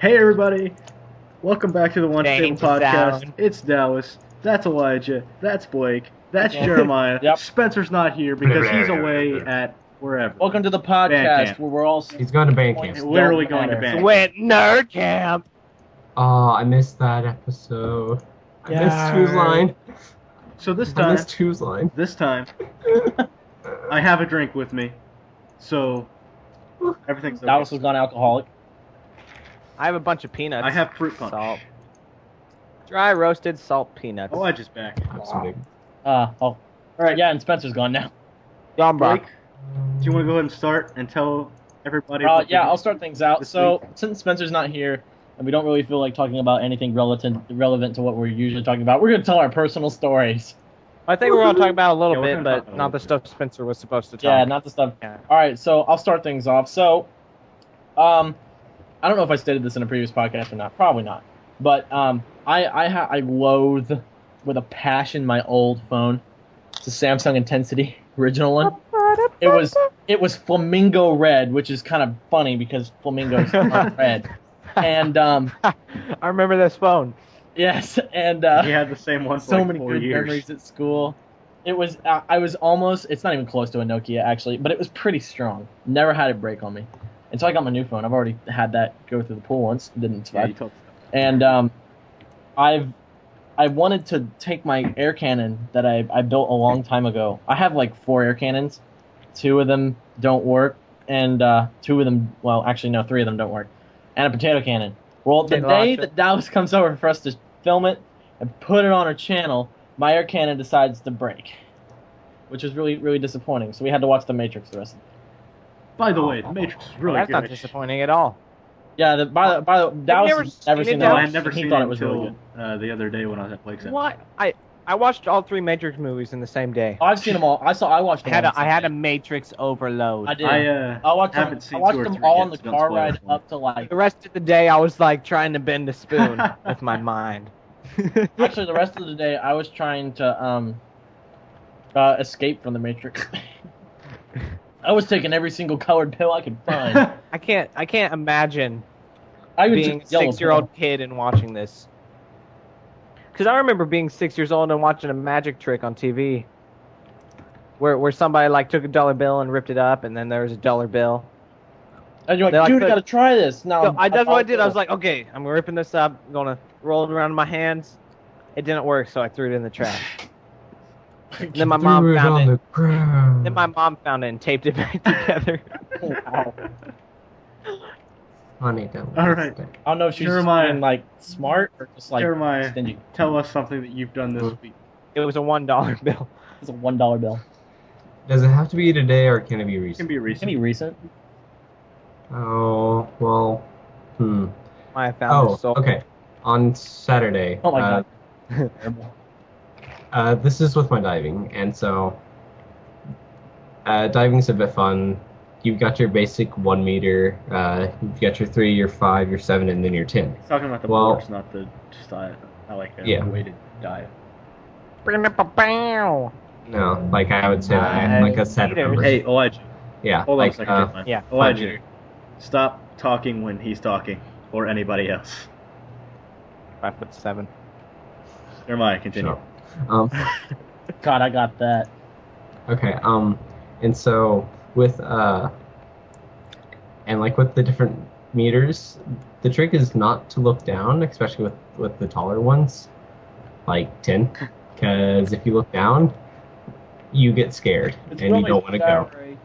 Hey everybody, welcome back to the LunchTable Change the podcast. sound. It's Dallas, that's Elijah, that's Blake, that's Jeremiah. Yep. Spencer's not here because he's away at wherever. Welcome to the Band podcast camp. where we're all He's going to band camp. Literally going to band camp. Went nerd camp. Oh, I missed that episode. I missed Two's line. So this I time, missed Two's line. I have a drink with me, so everything's okay. Dallas has gone alcoholic. I have a bunch of peanuts. I have fruit punch. Salt. Dry roasted salt peanuts. Elijah's back. That's big. All right, yeah, and Spencer's gone now. Blake, do you want to go ahead and start and tell everybody? what Yeah, we I'll did start things out. this So, week? since Spencer's not here, and we don't really feel like talking about anything relevant to what we're usually talking about, we're going to tell our personal stories. I think we're going to talk about a little Yeah, we're bit, gonna talk but about a not the little stuff Spencer was supposed to talk. Yeah, not the stuff. Yeah. All right, so I'll start things off. So, I don't know if I stated this in a previous podcast or not. Probably not. But I loathe with a passion my old phone. It's a Samsung Intensity original one. It was flamingo red, which is kind of funny because flamingos are red. And I remember this phone. yes, and He had the same one for so like many 4 good years. memories at school. It was I was almost, it's not even close to a Nokia actually, but it was pretty strong. Never had it break on me. And so I got my new phone. I've already had that go through the pool once. Didn't Yeah, survive. you told And I wanted to take my air cannon that I built a long time ago. I have like 4 air cannons. 2 of them don't work, and 2 of them, well, actually no, 3 of them don't work, and a potato cannon. Well, the Didn't day launch it. that Dallas comes over for us to film it and put it on our channel, my air cannon decides to break, which was really, really disappointing. So we had to watch The Matrix the rest of the day. By the way, the Matrix is really That's good. not disappointing at all. Yeah, by the Dallas never has never seen seen it, that. No, I Dallas? had never He seen thought it it was really until good. the other day when I was at Blake's house. What? I watched all 3 Matrix movies in the same day. Oh, I've seen them all. I watched them all. I had a Matrix overload. I did. I I watched haven't them. seen I watched 2 or them 3 all yet, on the so don't car spoil it ride for me. up to like. The rest of the day, I was like trying to bend a spoon with my mind. Actually, the rest of the day, I was trying to escape from the Matrix. I was taking every single colored pill I could find. I can't imagine I would being a took yellow 6-year-old kid and watching this. Because I remember being 6 years old and watching a magic trick on TV, where somebody like took a dollar bill and ripped it up, and then there was a dollar bill. pill. And you're They're like, like, dude, you "Look." gotta try this. No, So that's what I did. I was like, okay, I'm ripping this up, I'm gonna roll it around in my hands. It didn't work, so I threw it in the trash. And then my mom Threw it found on it. the ground. Then my mom found it and taped it back together. wow. Funny, dumb. All right. I don't know if she's Jeremiah. being like smart or just like Jeremiah, stingy. tell us something that you've done this week. It was a $1 bill. It's a $1 bill. Does it have to be today or can it be It can recent? be Can recent. be recent. Oh, well, I found Oh, this. So okay. On Saturday. Oh my god. Terrible. This is with my diving, and so diving's a bit fun. You've got your basic 1 meter, you've got your 3, your 5, your 7, and then your 10. He's talking about the Well- boards, not the just I like a Yeah. weighted dive. No, like I would say like a set of numbers. Hey, Elijah. Yeah, Hold on like a second, Jeremiah. yeah, Elijah, stop talking when he's talking, or anybody else. 5'7". Jeremiah, continue. sure. Um, God, I got that. okay, and so with and like with the different meters, the trick is not to look down, especially with the taller ones, like 10, because if you look down, you get scared It's and you really don't want to go. scary.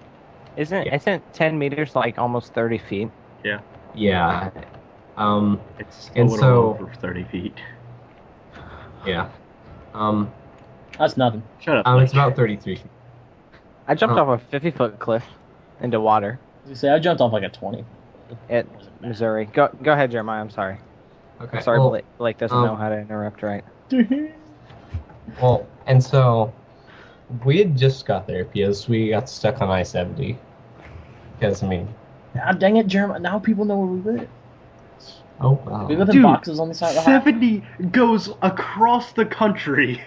Isn't 10 meters like almost 30 feet? Yeah. It's a And little so- over 30 feet. Yeah. That's nothing. Shut up. It's about 33 feet. I jumped Oh. off a 50-foot cliff into water As you say, I jumped off like a 20. at Missouri. Go ahead, Jeremiah. I'm sorry. Okay. I'm sorry, well, Blake doesn't know how to interrupt right. well, and so we had just got there because we got stuck on I-70. Because, I mean, Ah, dang it, Jeremiah. Now people know where we live. oh, wow. We live in Dude, boxes on the side of the highway. 70 goes across the country.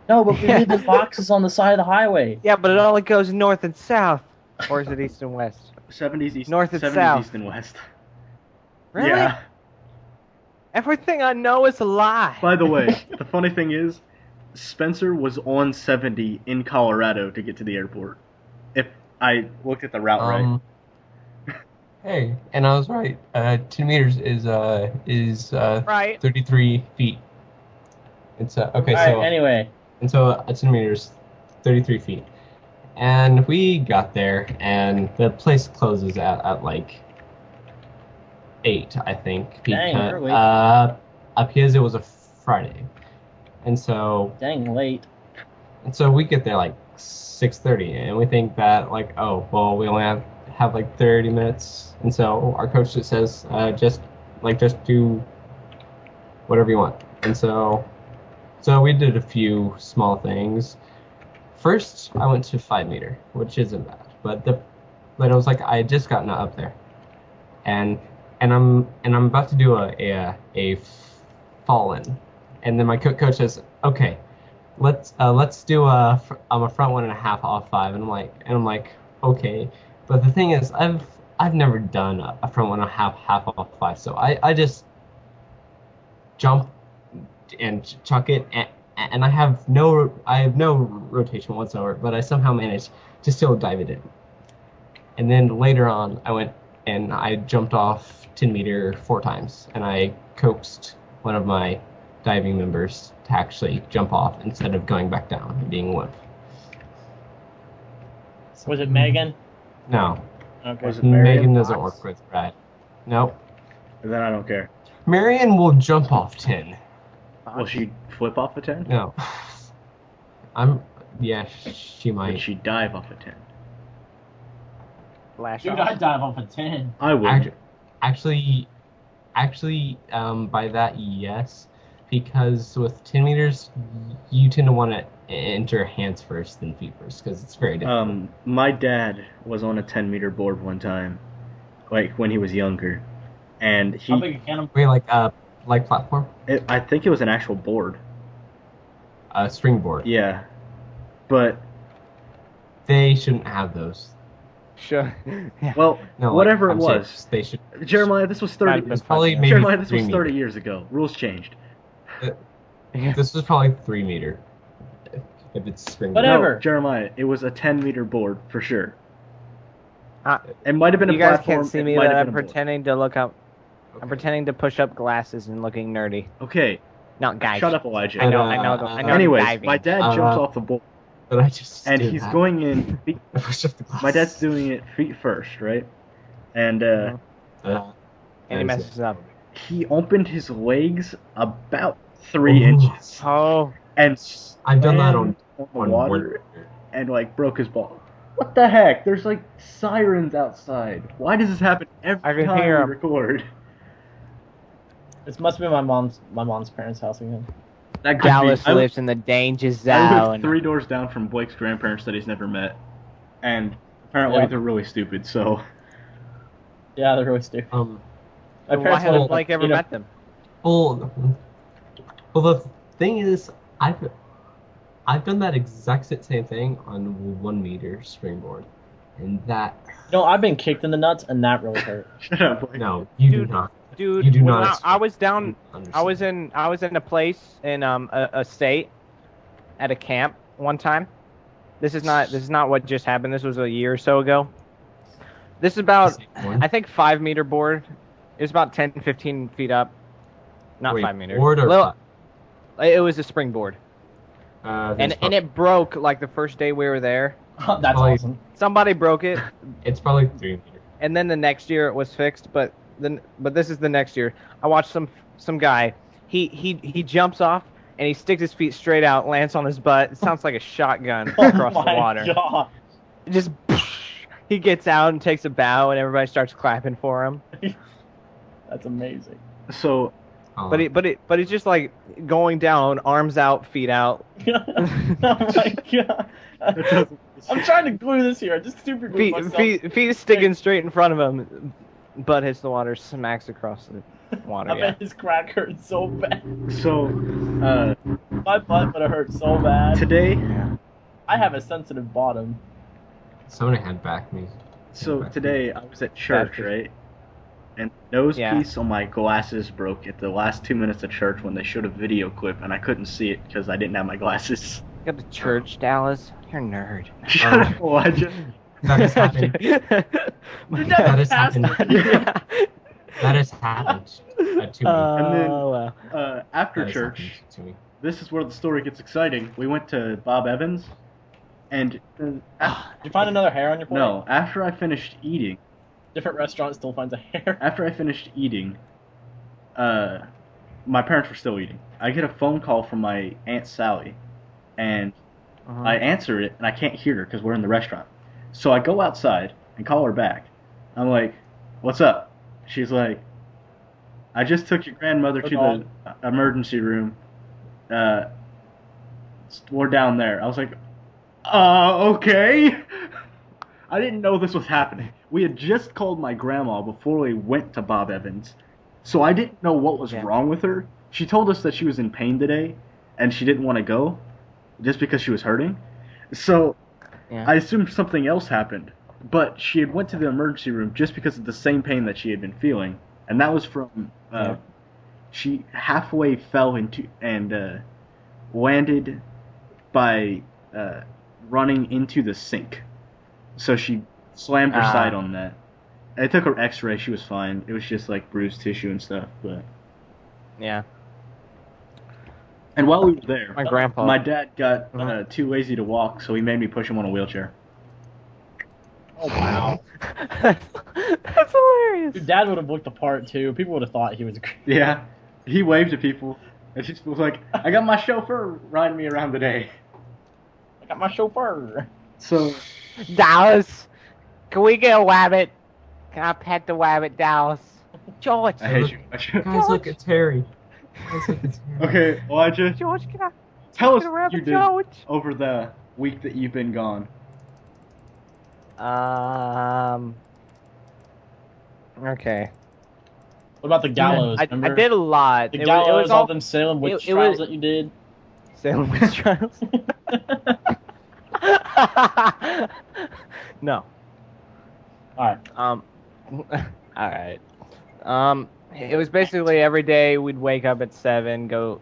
No, but we live in boxes on the side of the highway. Yeah, but it only goes north and south. Or is it east and west? 70's east, North and 70's south. east and west. Really? Yeah. Everything I know is a lie. By the way, the funny thing is, Spencer was on 70 in Colorado to get to the airport. If I looked at the route right. Hey, and I was right. 10 meters is Right. 33 feet. It's okay. All So right, anyway, and so 10 meters, 33 feet, and we got there, and the place closes at like 8, I think, Dang, early. because it was a Friday, and so dang late. we get there like 6:30, and we think that like, oh well, we only have like 30 minutes, and so our coach just says just do whatever you want, and so we did a few small things. First, I went to 5 meter, which isn't bad, but I was like, I had just gotten up there, and I'm about to do a fall in, and then my coach says, okay, let's do a front 1.5 off 5, and I'm like, okay, but the thing is, I've never done a front 1.5 half off 5, so I just jump and chuck it, and I have no rotation whatsoever, but I somehow managed to still dive it in. And then later on, I went and I jumped off 10 meter 4 times, and I coaxed one of my diving members to actually jump off instead of going back down and being limp. Was it Megan? No, Okay. Was it Marion Megan doesn't Fox? work with Brad. Nope. Then I don't care. Marion will jump off 10. Will she flip off a 10? No. She might. Would she dive off a 10? Flash Dude, off. I dive off a 10. I would. Actually, by that, yes, because with 10 meters, you tend to want to enter hands first than feet first, because it's very difficult. My dad was on a 10 meter board one time, like when he was younger, and How big a cannon? Wait, like platform? I think it was an actual board. Springboard. Yeah, but They shouldn't have those. Sure. Yeah. well, No, whatever I'm it was, serious. They should. Jeremiah, this was 30. It's probably maybe Jeremiah, this 3 was 30 meter. years ago. Rules changed. This was probably 3 meter. If it's springboard. Whatever. No, Jeremiah, it was a 10 meter board for sure. Uh, It might have been a You guys platform. can't see it me, might but have I'm been a board. pretending to look up. Okay. I'm pretending to push up glasses and looking nerdy. Okay, Not guys. shut up, Elijah. I know. Anyways, diving. my dad jumps off the board, But I just and did he's that. going in. I pushed up the glass. My dad's doing it feet first, right? And And he that messes is up. he opened his legs about 3 Ooh. inches Oh, and I've done that swam on the water and like broke his ball. What the heck? There's like sirens outside. Why does this happen every I can time hear we 'em. record? This must be my mom's parents' house again. That could Dallas be. lives in the danger I zone. live 3 doors down from Blake's grandparents that he's never met, and apparently Yeah. they're really stupid. So Yeah, they're really stupid. My Why parents hasn't live, Blake ever you know, met them? Well, the thing is, I've done that exact same thing on 1 meter springboard, and that No, I've been kicked in the nuts, and that really hurt. shut up, Blake. no, you do Dude, not. Dude, You do when not I was down. Understand. I was in a place in a state at a camp one time. This is not what just happened. This was a year or so ago. This is about I think 5 meter board. It was about 10, 15 feet up. Not Wait, 5 meters. board or Little- it was a springboard. there's And it broke like the first day we were there. That's Probably- awesome. Somebody broke it, it's probably 3 meter. and then the next year it was fixed. But this is the next year. I watched some guy. He jumps off and he sticks his feet straight out, lands on his butt. It sounds like a shotgun across Oh the my water. God. Just he gets out and takes a bow, and everybody starts clapping for him. That's amazing. So But it's just like going down, arms out, feet out. Oh my God. I'm trying to glue this here. I just super glue myself. Feet sticking straight in front of him. Butt hits the water, smacks across the water. I Yeah. bet his crack hurt so bad. My butt would have hurt so bad. today, I have a sensitive bottom. Somebody had backed me. today I was at church, Baptist. right? and the nose Yeah. piece on my glasses broke at the last 2 minutes of church when they showed a video clip, and I couldn't see it because I didn't have my glasses. You got to church, Dallas. You're a nerd. Shut up, Elijah. That has happened. That has happened. Yeah. That has happened to me. And then wow. after That has church, happened to me. this is where the story gets exciting. We went to Bob Evans, and Did you find another hair on your plate? no, after I finished eating, Different restaurant still finds a hair. my parents were still eating. I get a phone call from my Aunt Sally, and Uh-huh. I answer it, and I can't hear her because we're in the restaurant. So I go outside and call her back. I'm like, "What's up?" She's like, "I just took your grandmother to the emergency room. We're down there." I was like, okay." I didn't know this was happening. We had just called my grandma before we went to Bob Evans, so I didn't know what was wrong with her. She told us that she was in pain today, and she didn't want to go, just because she was hurting. So I assumed something else happened, but she had went to the emergency room just because of the same pain that she had been feeling, and that was from she halfway fell into and landed by running into the sink. So she slammed her side on that. I took her X-ray. She was fine. It was just like bruised tissue and stuff. But Yeah. and while we were there, My grandpa. my dad got too lazy to walk, so he made me push him on a wheelchair. Oh wow. That's hilarious. Your dad would have looked the part too. People would have thought he was a Yeah, he waved to people, and she was like, "I got my chauffeur riding me around today." I got my chauffeur. So Dallas, can we get a wabbit? Can I pet the wabbit, Dallas? George. I hate you. Guys, look, it's Harry. Guys, look, it's Harry. Okay, Elijah, George, can I tell us get a what rabbit, you did George? over the week that you've been gone. Okay. What about the gallows? I remember? did a lot. The It gallows, was all all them Salem witch it trials was- that you did. Salem witch trials. No. Alright. All right. It was basically every day we'd wake up at 7, go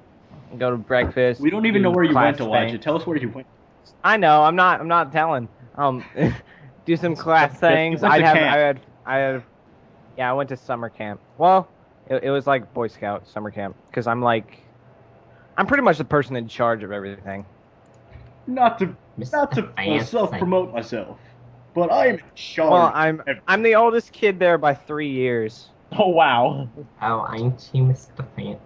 to breakfast. We don't even do know where you went, class Elijah. thing. Tell us where you went. I know. I'm not telling. Do some class things. went to camp. I went to summer camp. Well, it was like Boy Scout summer camp because I'm pretty much the person in charge of everything. Not to Fancy. self-promote myself, but I am in charge. Well, of everything. I'm the oldest kid there by 3 years. Oh wow. Oh, ain't you Mr. Fancy?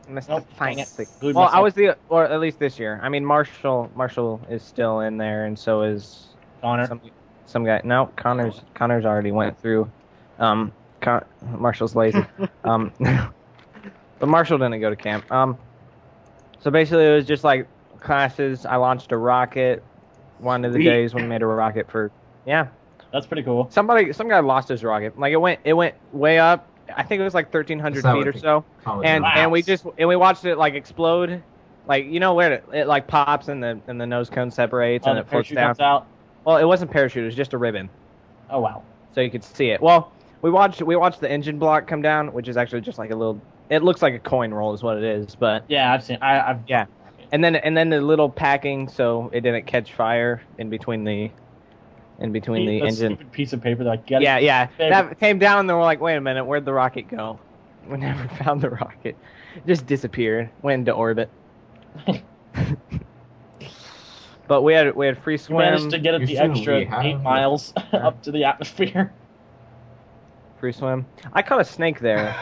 Mr. Nope, dang it. Fancy. Glued Well, I myself. was or at least this year. I mean, Marshall is still in there, and so is Connor. some guy. No, Connor's already went through. Marshall's lazy. But Marshall didn't go to camp. So basically, it was just like classes. I launched a rocket. One of the Sweet. days when we made a rocket for That's pretty cool. some guy lost his rocket. Like it went way up. I think it was like 1,300 Is that feet what or the so. college And is? we watched it like explode. Like you know where it like pops and the nose cone separates and The it floats parachute down. comes out. Well, it wasn't parachute. It was just a ribbon, Oh wow. so you could see it. Well, we watched the engine block come down, which is actually just like a little. It looks like a coin roll, is what it is. But Yeah, I've seen. I've yeah, and then the little packing, so it didn't catch fire in between the that engine. stupid piece of paper that I get. Yeah. Paper. That came down, and then we're like, wait a minute, where'd the rocket go? We never found the rocket. It just disappeared, went into orbit. But we had free You swim. managed to get it You the shouldn't extra be, huh? 8 miles up to the atmosphere. Free swim. I caught a snake there.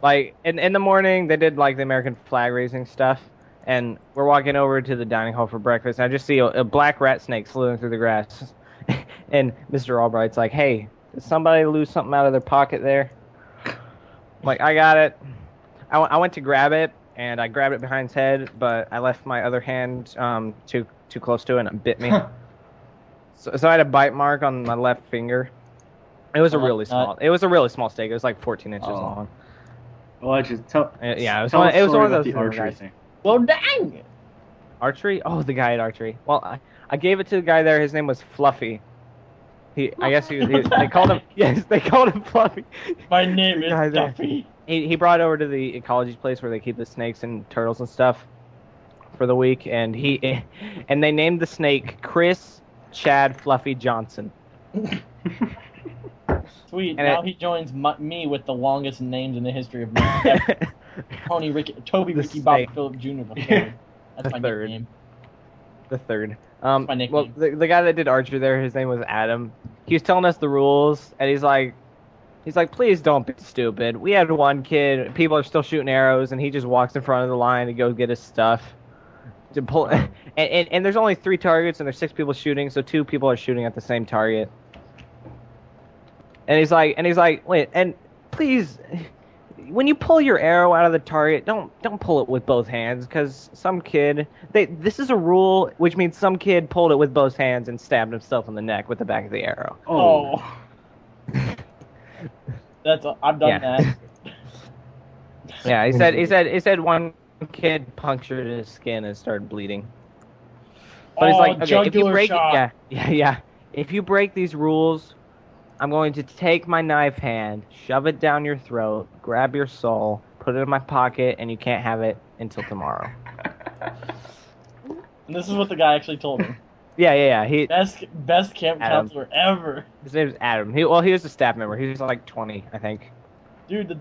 Like in the morning, they did like the American flag raising stuff, and we're walking over to the dining hall for breakfast. And I just see a black rat snake slithering through the grass, and Mr. Albright's like, "Hey, did somebody lose something out of their pocket there?" I'm like, I got it. I went to grab it, and I grabbed it behind its head, but I left my other hand too close to it, and it bit me. So I had a bite mark on my left finger. It was a really small. It was a really small steak. It was like 14 inches long. Elijah, tell. Yeah, it was tell one. us It was story one of about those the little archery guys. thing. Well, dang. Archery? Oh, the guy at archery. Well, I gave it to the guy there. His name was Fluffy, I guess they called him. Yes, they called him Fluffy. My name is Guys, Duffy. He brought over to the ecology place where they keep the snakes and turtles and stuff for the week, and they named the snake Chris Chad Fluffy Johnson. Sweet. And now he joins me with the longest names in the history of man. Toby, Ricky, Bob, snake. Philip Jr. the third. That's my third. nickname. The third. my nickname. Well, the guy that did Archer there, his name was Adam. He was telling us the rules, and he's like, please don't be stupid. We had one kid, people are still shooting arrows, and he just walks in front of the line to go get his stuff. To pull, and there's only 3 targets, and there's 6 people shooting, so 2 people are shooting at the same target. And he's like, wait, and please, when you pull your arrow out of the target, don't pull it with both hands, because some kid, this is a rule, which means some kid pulled it with both hands and stabbed himself in the neck with the back of the arrow. Oh. I've done that. Yeah, he said one kid punctured his skin and started bleeding. But he's like, okay, if you break shot. yeah. If you break these rules, I'm going to take my knife hand, shove it down your throat, grab your soul, put it in my pocket, and you can't have it until tomorrow. And this is what the guy actually told me. Yeah. He Best camp Adam. counselor ever. His name's Adam. He was a staff member. He was like 20, I think. Dude,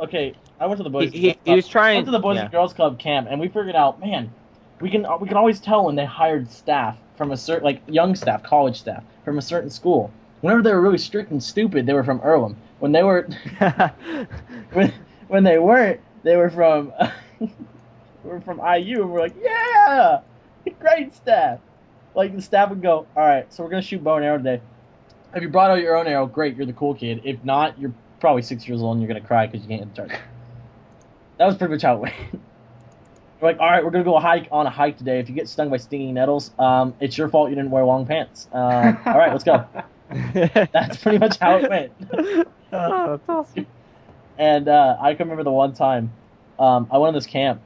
okay, I went to the boys. He was trying. I went to the Boys and Girls Club camp, and we figured out, man, we can always tell when they hired staff from a certain, like, young staff, college staff from a certain school. Whenever they were really strict and stupid, they were from Earlham. When they were, when they weren't, they were from IU, and we're like, yeah, great staff. Like, the staff would go, all right, so we're gonna shoot bow and arrow today. If you brought out your own arrow, great, you're the cool kid. If not, you're probably 6 years old and you're gonna cry because you can't hit the target. That was pretty much how it went. We're like, all right, we're gonna go on a hike today. If you get stung by stinging nettles, it's your fault you didn't wear long pants. All right, let's go. That's pretty much how it went. Oh, that's awesome. And I can remember the one time I went on this camp.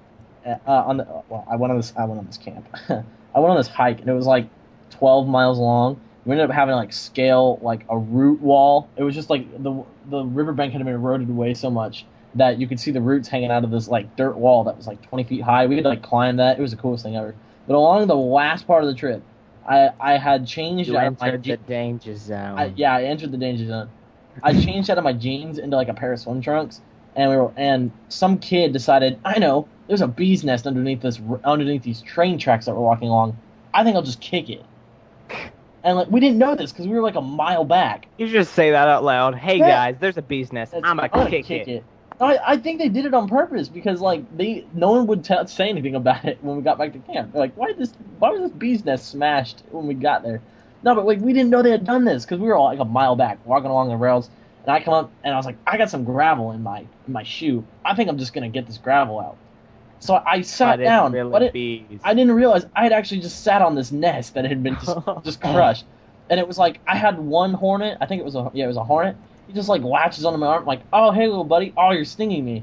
I went on this camp. I went on this hike, and it was like 12 miles long. We ended up having to like scale like a root wall. It was just like the riverbank had been eroded away so much that you could see the roots hanging out of this like dirt wall that was like 20 feet high. We had to like climb that. It was the coolest thing ever. But along the last part of the trip, I had changed out of my the danger zone. I entered the danger zone. I changed out of my jeans into like a pair of swim trunks, and some kid decided, I know, there's a bee's nest underneath these train tracks that we're walking along. I think I'll just kick it. And like we didn't know this because we were like a mile back. You should just say that out loud. Hey guys, there's a bee's nest. I'm gonna kick it. I think they did it on purpose because like no one would say anything about it when we got back to camp. They're like, why was this bee's nest smashed when we got there? No, but like we didn't know they had done this because we were all like a mile back walking along the rails, and I come up and I was like, I got some gravel in my shoe. I think I'm just gonna get this gravel out. So I sat down, but I didn't realize I had actually just sat on this nest that had been just crushed. And it was like I had one hornet. I think it was a hornet. He just like latches onto my arm, like, oh hey little buddy, oh you're stinging me.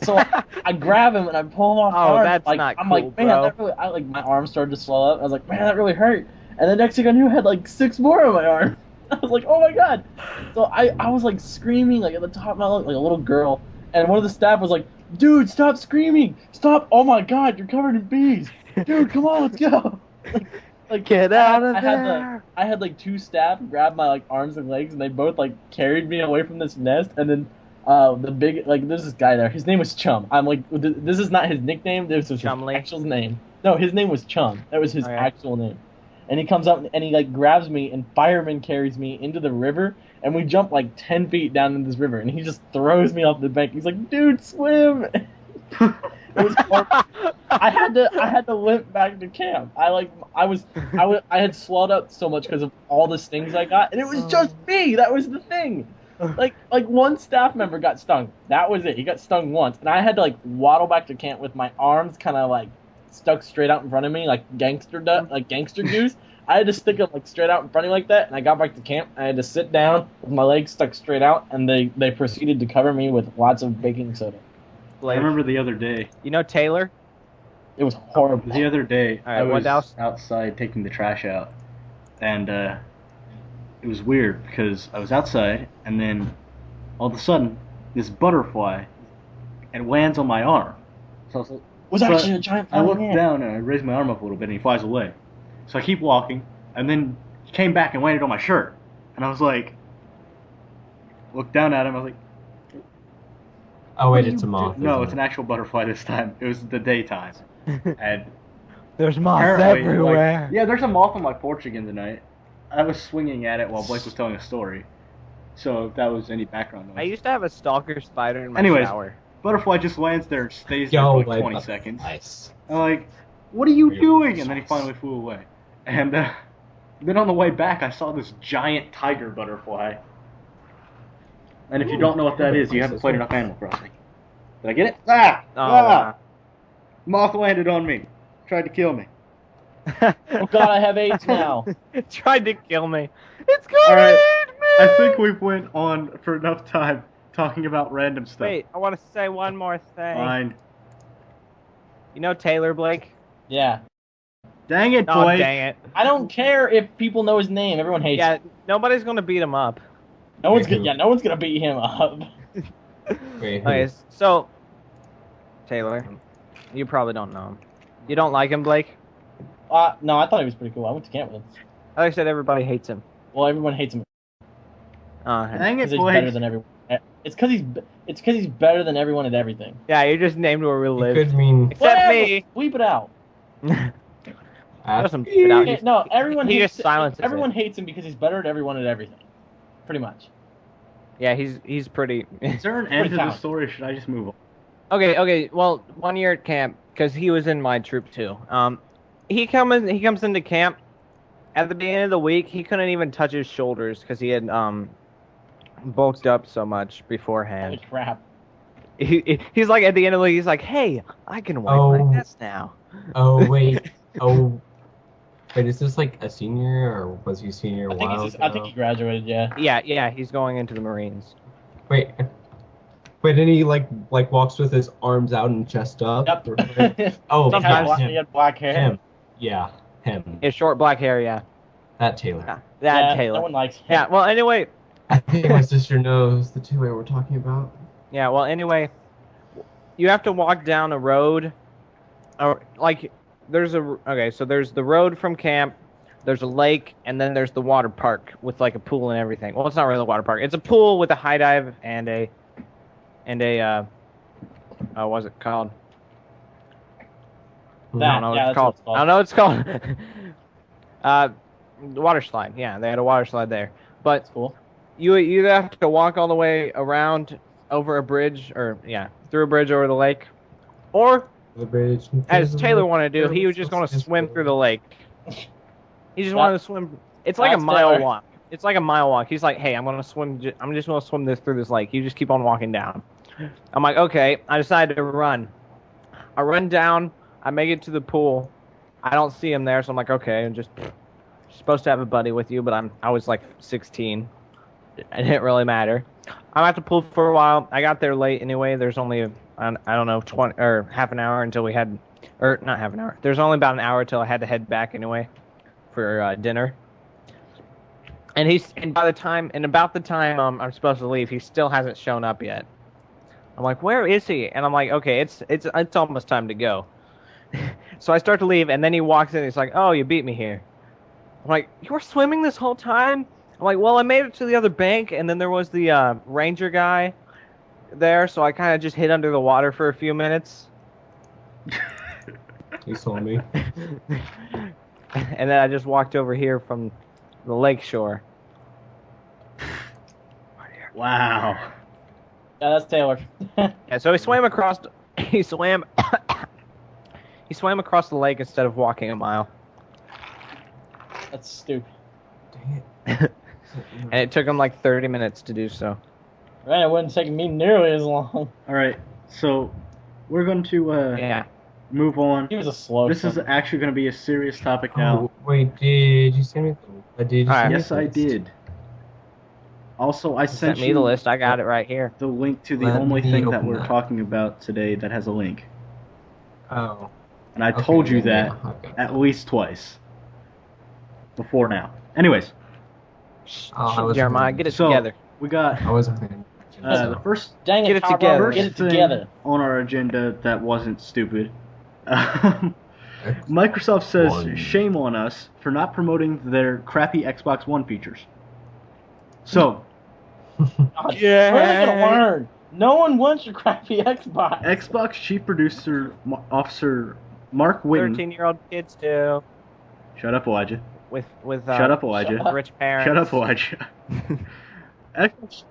So I grab him and I pull him off my arm. That's like, not I'm cool, like, man, bro. that really. My arm started to swell up. I was like, man, that really hurt. And the next thing I knew, I had like 6 more on my arm. I was like, oh my god. So I was like screaming like at the top of my lungs like a little girl. And one of the staff was like, dude, stop screaming! Stop! Oh my god, you're covered in bees! Dude, come on, let's go! Like get out of there! I had like 2 staff grab my like arms and legs, and they both like carried me away from this nest. And then there's this guy there. His name was Chum. I'm like, this is not his nickname. This was his actual name. No, his name was Chum. That was his actual name. And he comes up and he like grabs me and fireman carries me into the river, and we jump like 10 feet down in this river, and he just throws me off the bank. He's like, dude, swim. It was horrible. I had to limp back to camp. I had swelled up so much because of all the stings I got, and it was just me. That was the thing. Like one staff member got stung. That was it. He got stung once, and I had to like waddle back to camp with my arms kind of like stuck straight out in front of me, like gangster goose. I had to stick them like straight out in front of me like that, and I got back to camp. I had to sit down with my legs stuck straight out, and they proceeded to cover me with lots of baking soda. I remember the other day. You know Taylor? It was horrible. The other day, All right, I was what else? outside taking the trash out, and it was weird because I was outside, and then all of a sudden, this butterfly, it lands on my arm. So I was like, Was actually a giant I flying looked ant. down and I raised my arm up a little bit, and he flies away. So I keep walking, and then he came back and landed on my shirt, and I was like, looked down at him. I was like, Oh "What wait, are it's a you moth. doing?" No, isn't it's an it? actual butterfly this time. It was the daytime, and There's moths apparently, everywhere. like, yeah, there's a moth on my porch again tonight. I was swinging at it while Blake was telling a story. So if that was any background noise. I used to have a stalker spider in my Anyways, shower. butterfly just lands there and stays there Yo, for like 20 like, seconds. Nice. I'm like, what are you Really doing? And then he nice. finally flew away. And then on the way back, I saw this giant tiger butterfly. And if you don't know what that is, you haven't played enough Animal Crossing. Did I get it? Ah! Oh, Ah! Moth landed on me. Tried to kill me. Oh God, I have AIDS now. It tried to kill me. It's gonna All right, eat me! I think we've went on for enough time talking about random stuff. Wait, I want to say one more thing. Fine. You know Taylor Blake? Yeah. Dang it, Oh, Blake. dang it. I don't care if people know his name. Everyone hates Yeah, him. nobody's gonna beat him up. No one's gonna. Yeah, no one's gonna beat him up. Wait, who? Okay, so Taylor, you probably don't know him. You don't like him, Blake? No, I thought he was pretty cool. I went to camp with him. Like I said, everybody hates him. Well, everyone hates him Dang it, because he's better Blake. than everyone. It's because he's better than everyone at everything. Yeah, you just named where we It live. could mean. Except Whatever, me. Bleep it out. Doesn't spit out. Okay, no, everyone he hates. just silences Everyone it. hates him because he's better at everyone at everything. Pretty much. Yeah, he's pretty. Is there an end to the count. story, or should I just move on? Okay. Well, 1 year at camp, because he was in my troop too. He comes into camp. At the beginning of the week, he couldn't even touch his shoulders because he had bulked up so much Holy beforehand. crap. He's like at the end of the week, he's like, "Hey, I can wipe Oh. my ass now." Oh wait. Oh. Wait, is this like a senior or was he senior a I think, while I think he graduated. Yeah. Yeah, he's going into the Marines. Wait. Wait, and he like walks with his arms out and chest up? Yep. Or- Oh, he, Sometimes- he had black hair. him. Yeah, him. His short black hair, yeah. That Taylor. That Yeah, Taylor. No one likes him. Yeah, well, anyway, I think my sister knows the two we're talking about. you have to walk down a road, or like there's there's the road from camp, there's a lake, and then there's the water park with like a pool and everything. Well, it's not really a water park. It's a pool with a high dive and a what's it called? I don't know what Yeah, it's that's what called. I don't know what it's called. Water slide. Yeah, they had a water slide there. But That's cool. you either have to walk all the way around over a bridge, through a bridge over the lake, or The bridge. as Taylor wanted to do, he was just going to swim through the lake. He just wanted to swim. It's like a That's mile Taylor. walk. It's like a mile walk. He's like, "Hey, I'm gonna swim. I'm just gonna swim through this lake. You just keep on walking down." I'm like, "Okay." I decided to run. I run down. I make it to the pool. I don't see him there, so I'm like, "Okay." I'm just supposed to have a buddy with you, but I was like 16. It didn't really matter. I'm at the pool for a while. I got there late anyway. There's only I don't know 20 or half an hour until we had, or not half an hour. There's only about an hour till I had to head back anyway for dinner. And about the time I'm supposed to leave, he still hasn't shown up yet. I'm like, where is he? And I'm like, okay, it's almost time to go. So I start to leave, and then he walks in. And he's like, oh, you beat me here. I'm like, you were swimming this whole time? I'm like, well, I made it to the other bank, and then there was the ranger guy there, so I kind of just hid under the water for a few minutes. You saw me. And then I just walked over here from the lake shore. Wow. Yeah, that's Taylor. Yeah, so he swam across. He swam. He swam across the lake instead of walking a mile, That's stupid. Dang it. and it took him like 30 minutes to do so. Right, it wouldn't take me nearly as long. All right, so we're going to Yeah. move on. He was a slow. This is swimmer. actually going to be a serious topic now. Oh, wait, did you send me did you Alright. send me Yes, the I list? did. Also, I sent Sent me you the list. I got it right here. the link to the Let only me thing that open we're that. talking about today that has a link. Oh. And I Okay, told you yeah, that okay. at least twice before now. Anyways, I was Jeremiah, get it So, together. we got I wasn't paying attention. the first Dang it, Get it Tyrone, together. Get it thing together. on our agenda that wasn't stupid. Microsoft says One. shame on us for not promoting their crappy Xbox One features. So, God, Yeah. When are you gonna learn? No one wants your crappy Xbox. Xbox Chief Producer Officer Mark Whitten. 13-year-old kids too. Shut up, Elijah. With Shut up, Elijah. Shut up. rich parents. Shut up, Elijah.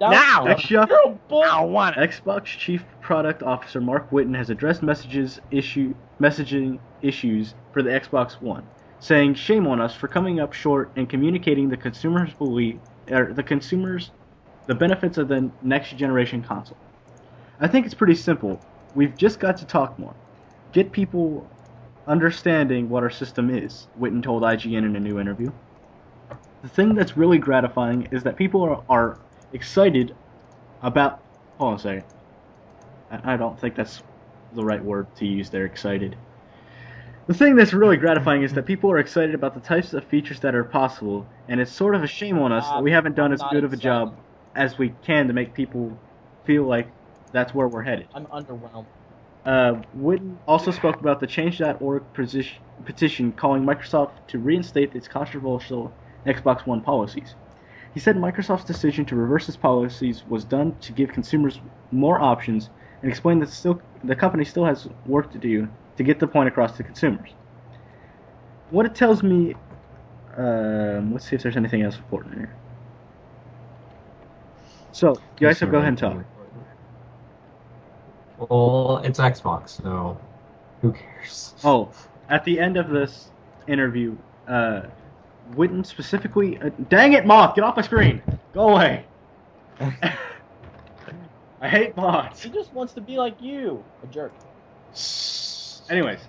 Now! You're a bull. I don't want it. Xbox Chief Product Officer Mark Whitten has addressed messaging issues for the Xbox One, saying shame on us for coming up short in communicating the benefits of the next generation console. I think it's pretty simple. We've just got to talk more. Get people understanding what our system is, Whitten told IGN in a new interview. The thing that's really gratifying is that people are excited about... Hold on a second. I don't think that's the right word to use there, excited. The thing that's really gratifying is that people are excited about the types of features that are possible, and it's sort of a shame on us that we haven't done as I'm good not of a job as we can to make people feel like that's where we're headed. I'm underwhelmed. Whitten also spoke about the Change.org petition calling Microsoft to reinstate its controversial Xbox One policies. He said Microsoft's decision to reverse its policies was done to give consumers more options and explained that the company still has work to do to get the point across to consumers. What it tells me... let's see if there's anything else important here. So, you guys go ahead and talk. Well, it's Xbox, so who cares? Oh, at the end of this interview, Whitten specifically... dang it, Moth! Get off my screen! Go away! I hate moths. He just wants to be like you, a jerk. Anyways,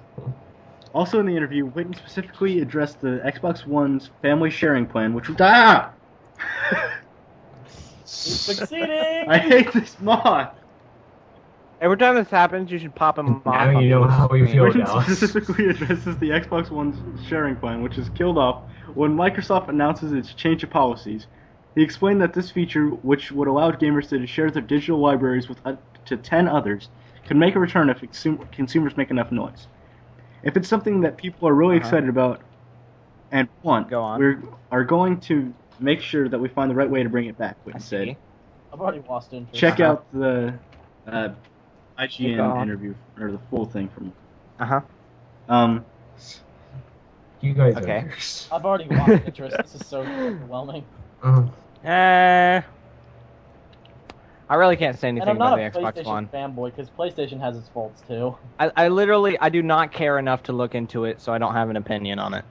also in the interview, Whitten specifically addressed the Xbox One's family sharing plan, which was... Ah! He's succeeding. I hate this moth! Every time this happens, you should pop him off. Now you know how we feel, Whitten Dallas. specifically addresses the Xbox One's sharing plan, which is killed off when Microsoft announces its change of policies. He explained that this feature, which would allow gamers to share their digital libraries with up to 10 others, could make a return if consumers make enough noise. If it's something that people are really excited about and want, Go on. we are going to make sure that we find the right way to bring it back, Whitten said. I've already lost interest. Check out the Keep IGN going. interview, or the full thing from... Uh-huh. You guys Okay. are... I've already lost interest. This is so overwhelming. I really can't say And anything I'm not about a the Xbox One. PlayStation fanboy because PlayStation has its faults too. I do not care enough to look into it, so I don't have an opinion on it.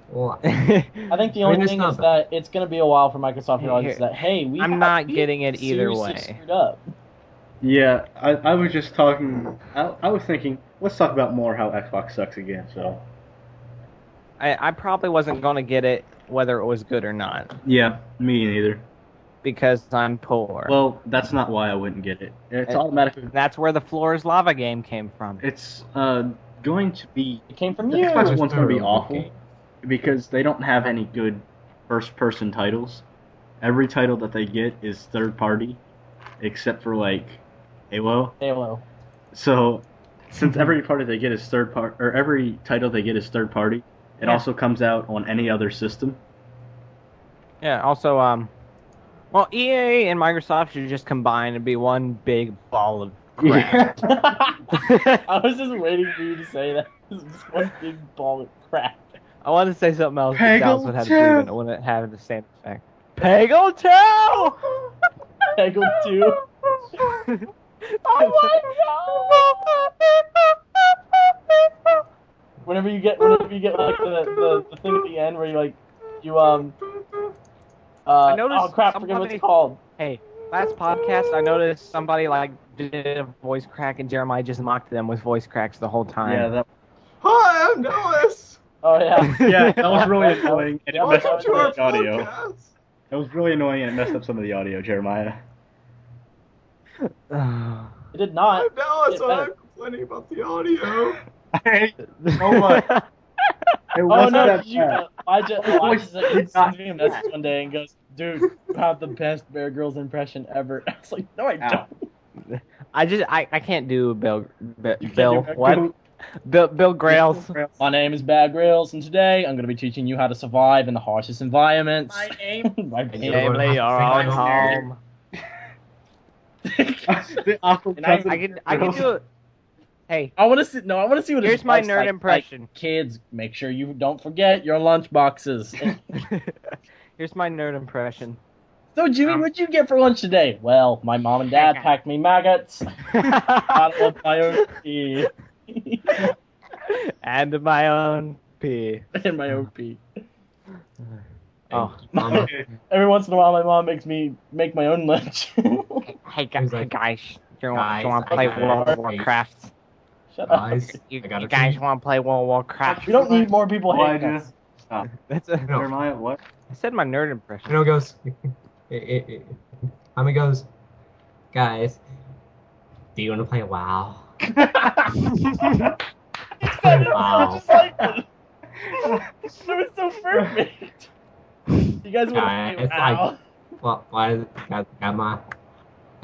Well, I think the only it's thing not is bad. that it's going to be a while for Microsoft to realize Here. that, hey, I'm not getting it either seriously way. screwed up. Yeah, I was just talking... I was thinking, let's talk about more how Xbox sucks again, so... I probably wasn't going to get it whether it was good or not, Yeah, me neither. because I'm poor. Well, that's not why I wouldn't get it. It's automatically... That's where the Floor is Lava game came from. It's going to be... It came from The you. Xbox One's going to be Third awful, game. because they don't have any good first-person titles. Every title that they get is third-party, except for, like, Halo. Halo. So, since every party they get is third-party, or every title they get is third-party, it Yeah. also comes out on any other system. Yeah, also, well, EA and Microsoft should just combine and be one big ball of crap. I was just waiting for you to say that. This is just one big ball of crap. I wanted to say something else, but Peggle Dallas would have to 2. do it. It wouldn't have the same effect. Peggle 2! Peggle 2. Whenever you get like the thing at the end where I noticed oh crap, I forget what somebody- it's called. Hey, last podcast, I noticed somebody, like, did a voice crack, and Jeremiah just mocked them with voice cracks the whole time. Yeah, that... Hi, I'm Dallas. Oh yeah. Yeah, that was really annoying, and it That messed was up some of our the audio. That was really annoying, and it messed up some of the audio, Jeremiah. It did not. Dallas. Get better. I'm complaining about the audio. I hate it so much. It Oh wasn't no, that you bad. Elijah did sends not me a message one day and goes, "Dude, you have the best Bear Grylls impression ever." I was like, "No, I Ow. don't." I can't do Bill. You can't Bill do what? Bill Grails. My name is Bear Grylls, and today I'm going to be teaching you how to survive in the harshest environments. My name. My And name. you're gonna Namely, have your to own say my name. home. The awkward And I cousin I can Girls. do it. Hey, I want to see. No, I want to see what. here's it's my like, nerd like, impression. Like, kids, make sure you don't forget your lunch boxes. Here's my nerd impression. So, Jimmy, what'd you get for lunch today? Well, my mom and dad packed me maggots. Bottle of my own tea. And my own pee. And my own pee. Oh. Every once in a while, my mom makes me make my own lunch. Hey He's like, guys, you guys, want to I play got World it. of Warcraft? Shut up. Guys, You I got a guys treat. want to play World of Warcraft? We don't need more people hating Elijah. us. Stop. That's a. No. Jeremiah, what? I said my nerd impression. You know, goes. Tommy goes, guys, do you want to play WoW? Wow. Just like it. It was so perfect. You guys want Yeah, to it's play WoW? Well, why? I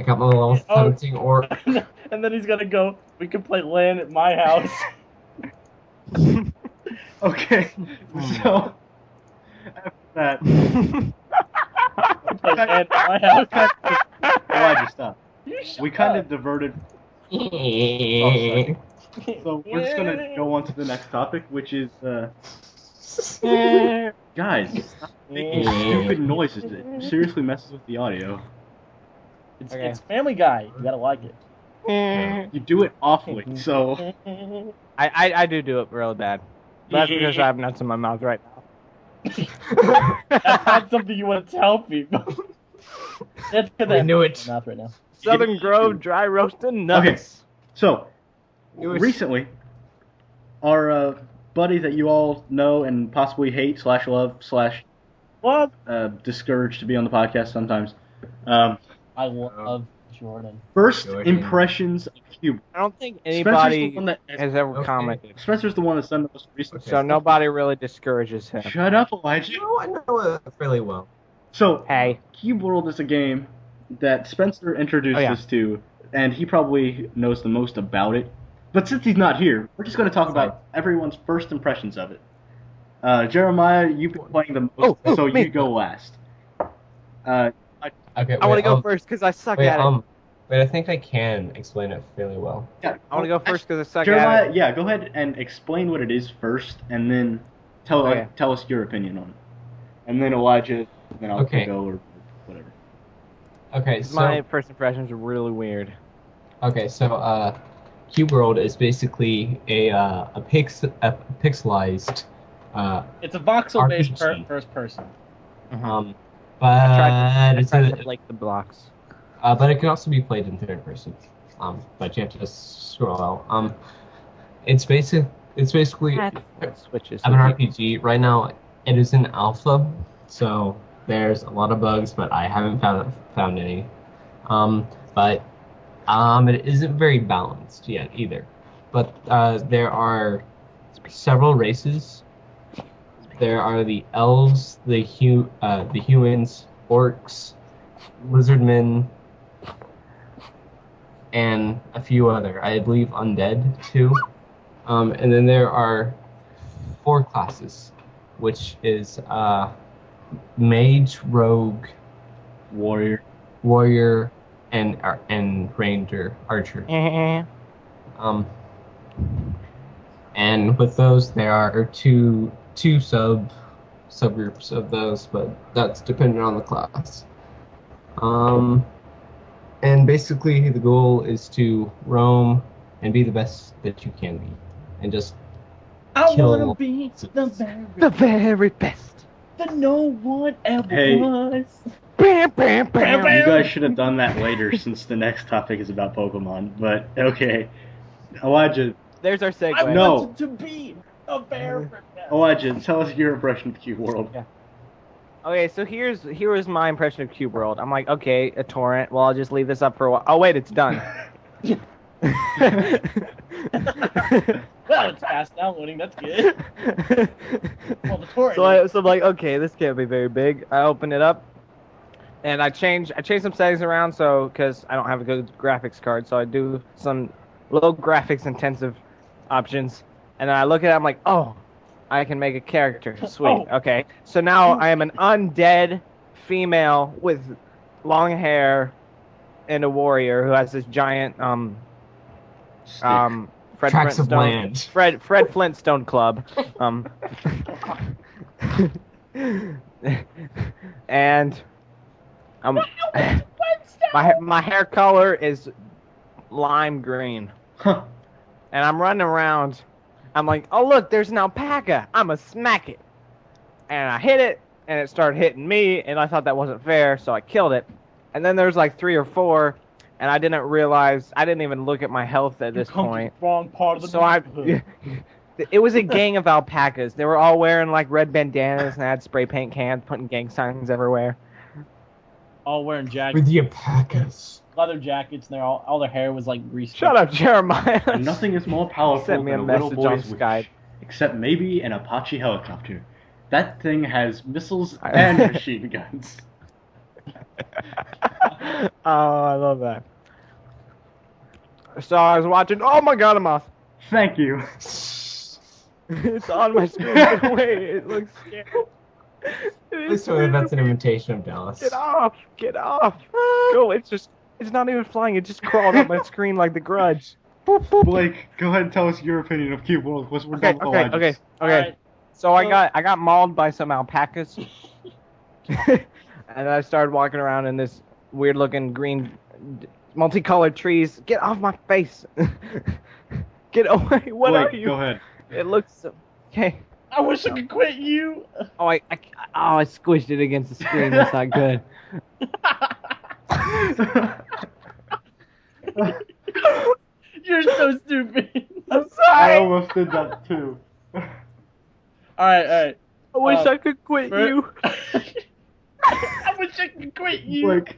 got my little Oh. hunting orc. And then he's gonna go, we can play LAN at my house. Okay, so after that, Play LAN at my house. Elijah, stop. You shut We kind up. of diverted, Yeah. so we're just gonna go on to the next topic, which is guys, stop making stupid noises. It seriously messes with the audio. Okay. It's Family Guy. You gotta like it. You do it awfully, so I do it really bad. That's because I have nuts in my mouth right now. That's not something you want to tell people. That's because We knew it. Mouth right now. Southern Grove dry roasted nuts. so It was- recently, our buddy that you all know and possibly hate / love / What? discouraged to be on the podcast sometimes. I love Jordan. First Jordan. impressions of Cube. I don't think Spencer's anybody the one that has ever Okay. commented. Spencer's the one that sent us recent. Okay. So nobody really discourages him. Shut up, Elijah. No, I know it really well. So, Hey. Cube World is a game that Spencer introduced Oh, yeah. us to, and he probably knows the most about it. But since he's not here, we're just going to talk about everyone's first impressions of it. Jeremiah, you've been playing the most, Oh, so me. you go last. Okay. I want to wait, go first because I suck at it. Wait, I think I can explain it fairly well. Yeah, I want to go first because I suck Jeremiah, at it. yeah, go ahead and explain what it is first, and then tell Okay. tell us your opinion on it. And then Elijah, then I'll Okay. go or whatever. Okay, so My first impressions are really weird. Cube World is basically a pixelized It's a voxel-based RPG. first person. but I it's tried a, to like the blocks. but it can also be played in third person. But you have to just scroll out. It's basically Switches. I'm an RPG right now. It is in alpha, so there's a lot of bugs, but I haven't found any. But it isn't very balanced yet either. But there are several races. There are the elves, the humans, orcs, lizardmen, and a few other. I believe undead too. And then there are 4 classes, which is mage, rogue, warrior, and ranger, archer. And with those, there are two subgroups of those, but that's dependent on the class. And basically, the goal is to roam and be the best that you can be, and just I kill wanna be The very best. the no one ever Hey. was. Bam, bam, bam. You guys should have done that later since the next topic is about Pokemon. But okay, Elijah, There's our segue. I No. wanted to be the very best. Elijah, tell us your impression of Cube World. Yeah. Okay, so here was my impression of Cube World. I'm like, okay, a torrent. Well, I'll just leave this up for a while. Oh wait, it's done. Wait, Well, it's fast downloading. That's good. Well, the torrent. So I'm like, okay, this can't be very big. I open it up, and I change some settings around, so because I don't have a good graphics card, so I do some low graphics intensive options, and then I look at it, I'm like, oh, I can make a character. Sweet. Oh. Okay. So now I am an undead female with long hair and a warrior who has this giant Stick. Fred Tracts of Flintstone land. Fred Flintstone Club. And my hair color is lime green. Huh. And I'm running around. I'm like, oh look, there's an alpaca. I'ma smack it. And I hit it, and it started hitting me, and I thought that wasn't fair, so I killed it. And then there's like 3 or 4, and I didn't even look at my health at this point. Wrong part of the So I, neighborhood. it was a gang of alpacas. They were all wearing like red bandanas and had spray paint cans, putting gang signs everywhere. All wearing With jackets, the alpacas. leather jackets, and all their hair was like greased. Shut up, Jeremiah. Nothing is more powerful Send me than a a little message on boy's wish, Skype. except maybe an Apache helicopter. That thing has missiles and machine guns. Oh, I love that. So I was watching. Oh my god, a moth! Thank you. It's on my screen. Get away! It looks scary. Please tell me that's an imitation of Dallas. Get off! Get off! Go! It's not even flying. It just crawled up my screen like The Grudge. Blake, go ahead and tell us your opinion of Cube World. We're done with the logics. Okay. Alright. So I got mauled by some alpacas, and I started walking around in this weird-looking green, multicolored trees. Get off my face! Get away! What Blake, are you? Go ahead. It looks so... Okay. I wish I could quit you. Oh, I squished it against the screen. That's not good. You're so stupid. I'm I sorry. almost did that too. Alright. I wish I could quit you. I wish I could quit you. Blake,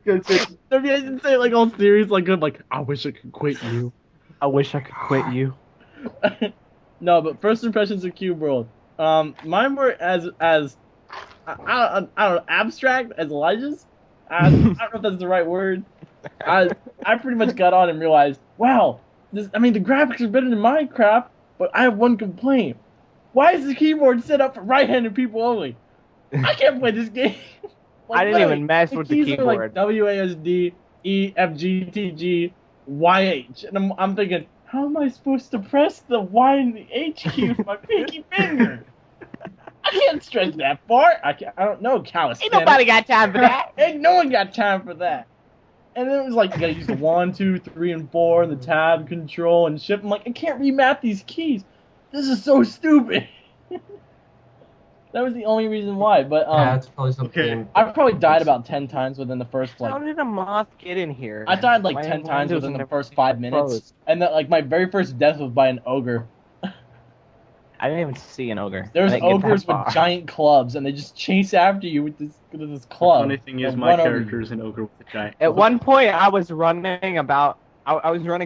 good thing. If you didn't say it like all serious, like good, like I wish I could quit you. I wish I could quit you. No, but first impressions of Cube World. Mine were as I don't know, abstract as Elijah's. I don't know if that's the right word. I pretty much got on and realized, wow, the graphics are better than Minecraft, but I have one complaint. Why is the keyboard set up for right-handed people only? I can't play this game. I didn't even mess with the keys are like keyboard. WASD, E, F, G, T, G, Y, H, and I'm thinking, how am I supposed to press the Y and the H key with my pinky finger? I can't stretch that far. I don't know calisthenics. Ain't nobody got time for that. Ain't no one got time for that. And then it was like, you gotta use the 1, 2, 3, and 4, and the tab control and shift. I'm like, I can't remap these keys. This is so stupid. That was the only reason why. But That's probably something. okay. I probably died about 10 times within the first How did a moth get in here? I died like My 10 times windows within the never first 5 minutes. closed. And then like my very first death was by an ogre. I didn't even see an ogre. There's I didn't get that ogres far. with giant clubs, and they just chase after you with this The club. funny thing is, and my run over character you. is an ogre with a giant. At one point, I was running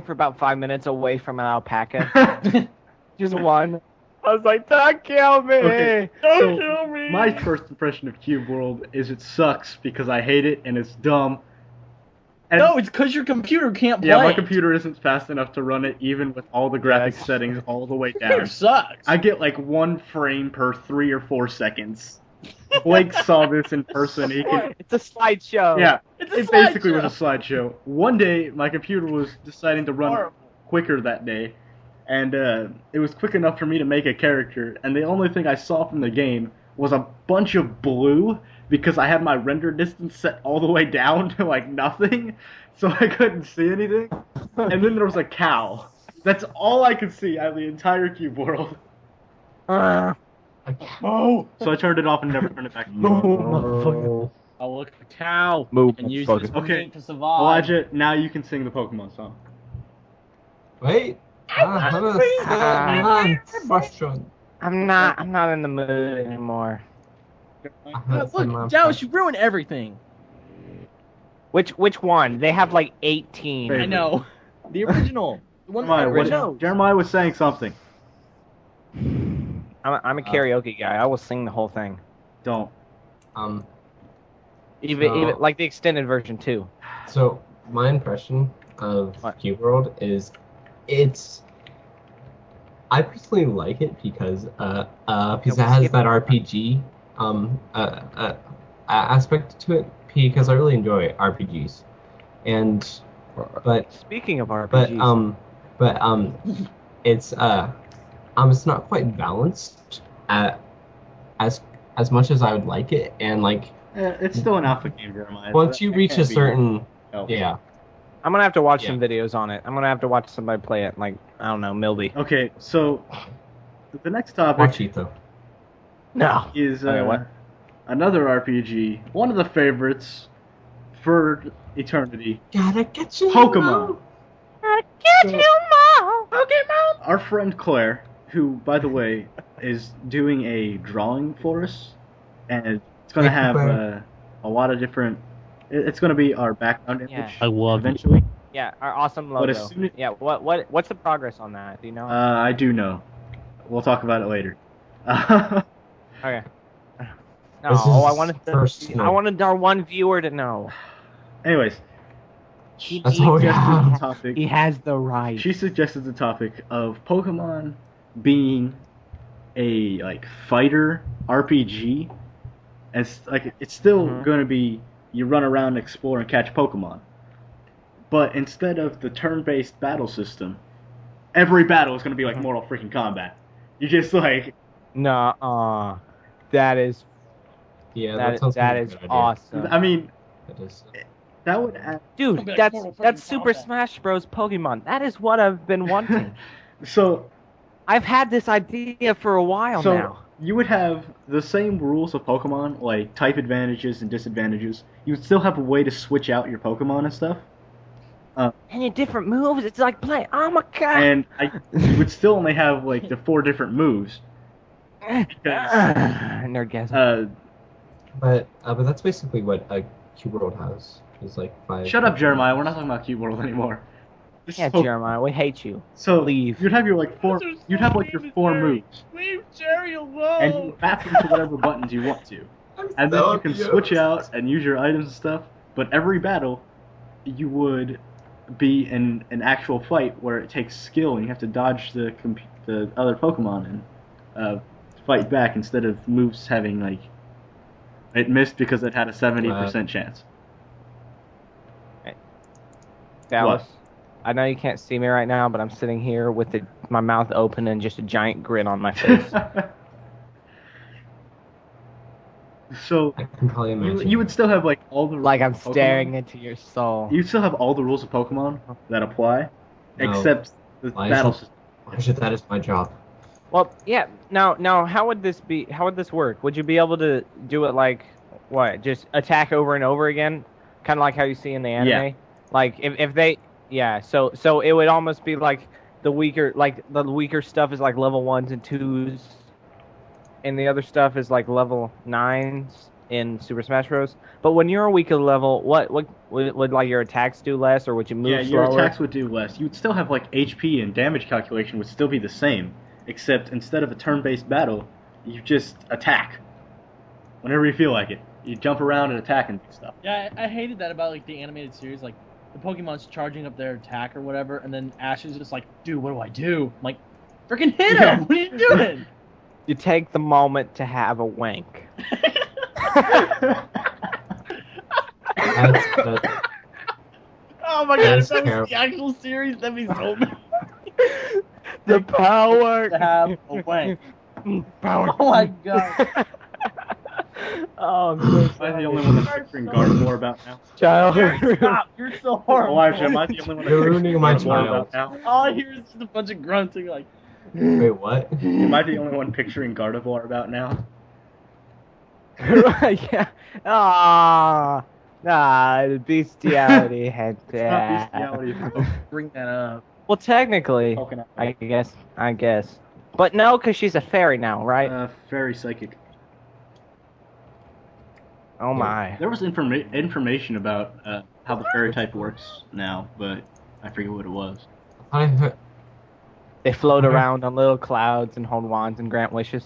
for about 5 minutes away from an alpaca. Just one. I was like, don't kill me! Okay. Don't So, kill me! My first impression of Cube World is it sucks because I hate it and it's dumb. And No, it's because your computer can't play. yeah, my computer isn't fast enough to run it even with all the graphics Yes. settings all the way Computer down. sucks. I get like 1 frame per 3 or 4 seconds. Blake saw this in person. He can, It's a slideshow. yeah, It's a it basically slideshow. was a slideshow. One day, my computer was deciding to run Horrible. quicker that day, and it was quick enough for me to make a character, and the only thing I saw from the game was a bunch of blue because I had my render distance set all the way down to like nothing, so I couldn't see anything. And then there was a cow. That's all I could see out of the entire Cube World. Uh, Oh, So I turned it off and never turned it back on. Oh. I'll look at the cow Move, and use motherfucker. this Okay. meat to survive. Elijah, now you can sing the Pokemon song. Wait. I'm frustrated. I'm not in the mood anymore. Look, Dallas, you ruined everything. Which one? They have like 18. Hey. I know. The original. The one Jeremiah, that what, original. Jeremiah was saying something. I'm a karaoke guy. I will sing the whole thing, Don't. even like the extended version too. So my impression of What? Cube World is I personally like it because it has that RPG aspect to it because I really enjoy RPGs, but Speaking of RPGs, it's it's not quite balanced as much as I would like it, and like It's still an alpha game, Jeremiah. once you reach a certain yeah. I'm gonna have to watch Yeah. some videos on it. I'm gonna have to watch somebody play it. Like I don't know, Milby. Okay, so the next Watch topic Etho. No. is Okay, what? another RPG, one of the favorites for eternity, Gotta get you. Pokemon. Get So- you more Pokemon. Our friend Claire, who, by the way, is doing a drawing for us, and it's going to Thank you, have Claire. a lot of different. It's going to be our background image Yeah. I love it. eventually. Yeah, our awesome But logo. as soon as- Yeah, what's the progress on that? Do you know? I do know. We'll talk about it later. Okay. No, This is I wanted first I note. wanted our one viewer to know. Anyways, That's all we suggested have. the topic. He has the right. She suggested the topic of Pokemon being a like fighter RPG, and it's still Mhm. going to be you run around, explore, and catch Pokemon. But instead of the turn-based battle system, every battle is going to be like Mhm. Mortal freaking Kombat. You just like Nah, that is Yeah, that sounds that like a is good idea. awesome. I mean That is. that would add. Dude, It'll be like that's Mortal that's freaking Super Kombat. Smash Bros. Pokemon. That is what I've been wanting. So I've had this idea for a while So now. you would have the same rules of Pokemon, like type advantages and disadvantages. You would still have a way to switch out your Pokemon and stuff. And your different moves, it's like play. Oh my god. And you would still only have like the 4 different moves. Nerdgasm. Uh, But that's basically what Cube World has. Is like 5. shut up, Jeremiah. We're not talking about Cube World anymore. This Yeah, is Pokemon. Jeremiah, we hate you. So leave. you'd have your like 4. You'd have like your 4 moves, Leave Jerry alone. and you map them to whatever buttons you want to. And then you can switch out and use your items and stuff. But every battle, you would be in an actual fight where it takes skill and you have to dodge the other Pokemon and fight back instead of moves having like it missed because it had a 70% chance. Dallas. What? I know you can't see me right now, but I'm sitting here with my mouth open and just a giant grin on my face. So I can probably imagine. you would still have like all the Like I'm rules of staring Pokemon. into your soul. You still have all the rules of Pokemon that apply, No. except the Why battle is it- system. Why should that is my job. Well, yeah. Now, how would this be? How would this work? Would you be able to do it like what? Just attack over and over again, kind of like how you see in the anime? Yeah. Like if they, yeah. So it would almost be like the weaker stuff is like level 1s and 2s, and the other stuff is like level 9s in Super Smash Bros. But when you're a weaker level, what would like your attacks do less, or would you move Yeah, your slower? attacks would do less. You would still have like HP and damage calculation would still be the same, except instead of a turn-based battle, you just attack whenever you feel like it. You jump around and attack and do stuff. Yeah, I hated that about like the animated series. Like the Pokemon's charging up their attack or whatever, and then Ash is just like, "Dude, what do I do?" I'm like, "Freaking hit him! Yeah. What are you doing?" You take the moment to have a wank. That's Oh my god, That's if that was terrible. the actual series, that'd be so bad. The power to have a wank. Power. Oh my god. Oh, I'm so Am I the only one that's picturing Gardevoir about now? childhood. Stop, you're so horrible. Oh, actually, am I the only one You're that's ruining my picturing Gardevoir child. about now? All I hear is just a bunch of grunting like, Wait, what? Am I the only one picturing Gardevoir about now? Yeah. Ah, the bestiality had It's not bestiality, it's bring that up. Well, technically, poking out. I guess. But no, because she's a fairy now, right? Very psychic. Oh my. There was information about how the fairy type works now, but I forget what it was. I heard, They float around on little clouds and hold wands and grant wishes.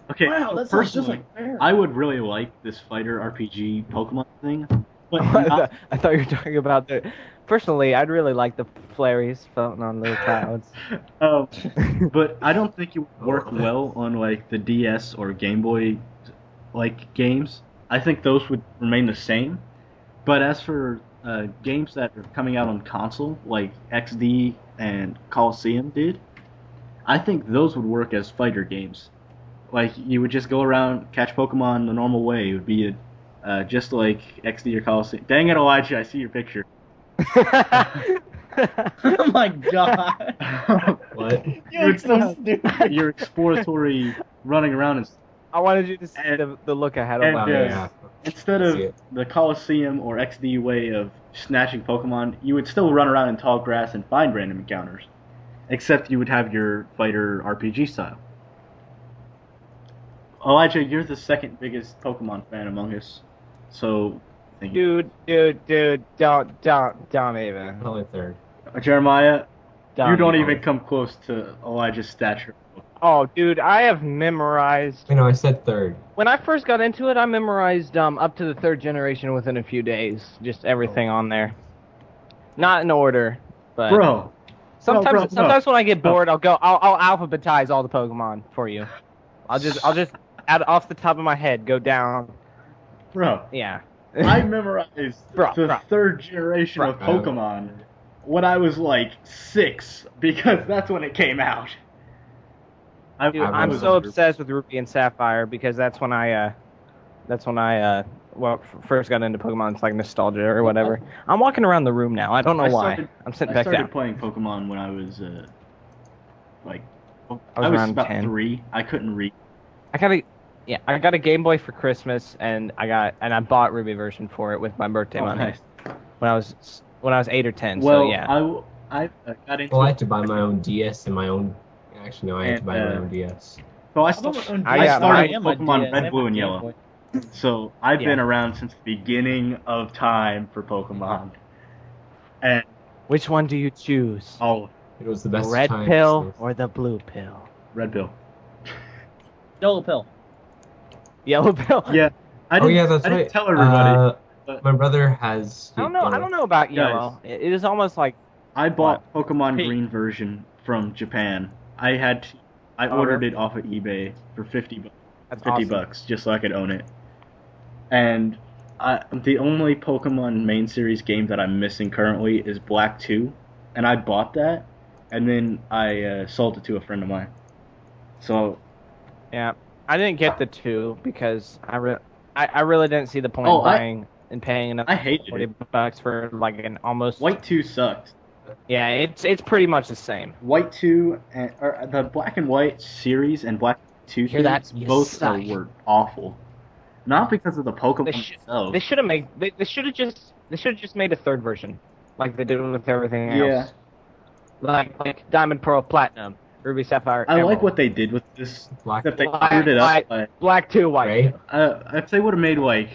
Okay, Wow, so that sounds just personally, like fair. I would really like this fighter RPG Pokemon thing, but I thought you were talking about the. Personally, I'd really like the fairies floating on little clouds. but I don't think it would work well on like the DS or Game Boy like games. I think those would remain the same. But as for games that are coming out on console, like XD and Coliseum did, I think those would work as fighter games. Like, you would just go around, catch Pokemon the normal way. It would be just like XD or Coliseum. Dang it, Elijah, I see your picture. Oh my god. What? You look so stupid. Your exploratory running around and I wanted you to see the look I had on and, my Oh, face. yeah. instead I of see it. the Coliseum or XD way of snatching Pokemon, you would still run around in tall grass and find random encounters. Except you would have your fighter RPG style. Elijah, you're the second biggest Pokemon fan among us. So, thank you. Dude, don't even. Probably third. Jeremiah, you don't even. even come close to Elijah's stature. Oh, dude, I have memorized. I know, I said third. When I first got into it, I memorized up to the 3rd generation within a few days. Just everything on there. Not in order, but Bro, sometimes when I get bored, I'll alphabetize all the Pokemon for you. I'll just off the top of my head go down. bro, Yeah. I memorized Bro. 3rd generation of Bro. Pokemon when I was like 6, because that's when it came out. Dude, I'm was so under- obsessed with Ruby and Sapphire because that's when I first got into Pokemon. It's like nostalgia or whatever. I'm walking around the room now. I don't know why. I'm sitting I back started down. playing Pokemon when I was like I was I was around about 10. 3. I couldn't read. I got a Game Boy for Christmas, and I bought Ruby version for it with my birthday Oh, money nice. when I was 8 or 10. Well, so yeah. I got into Well, I had to buy my own DS and my own. Actually, no, I had to And, buy my own DS. so I I started started with Pokemon Red, Blue, and Yellow. So I've been Yeah. around since the beginning of time for Pokemon. And Which one do you choose? all It was the The best red time. pill or the blue pill? Red Pill. Yellow pill. Yellow pill. Yeah. I Oh didn't, yeah, that's I right. didn't tell everybody. But My brother has. I don't know about Guys. yellow. It is almost like I bought Pokemon Hey. Green version from Japan. I ordered it off of eBay for 50 that's 50 awesome. bucks just so I could own it. And the only Pokemon main series game that I'm missing currently is Black 2, and I bought that, and then I sold it to a friend of mine. So, Yeah, I didn't get the 2 because I really didn't see the point Oh, of buying and paying enough I hated 40 it. bucks for like an almost. White 2 sucked. Yeah, it's pretty much the same. White 2, or the Black and White series and Black 2 Hear that? series, You both suck. were awful. Not because of the Pokemon themselves. They should have made. They should have just made a 3rd version, like they did with everything else. Yeah. Like Diamond, Pearl, Platinum, Ruby, Sapphire. I like Emerald. what they did with this, Black. except they Black, screwed it up. Black 2, White. Gray? If they would have made like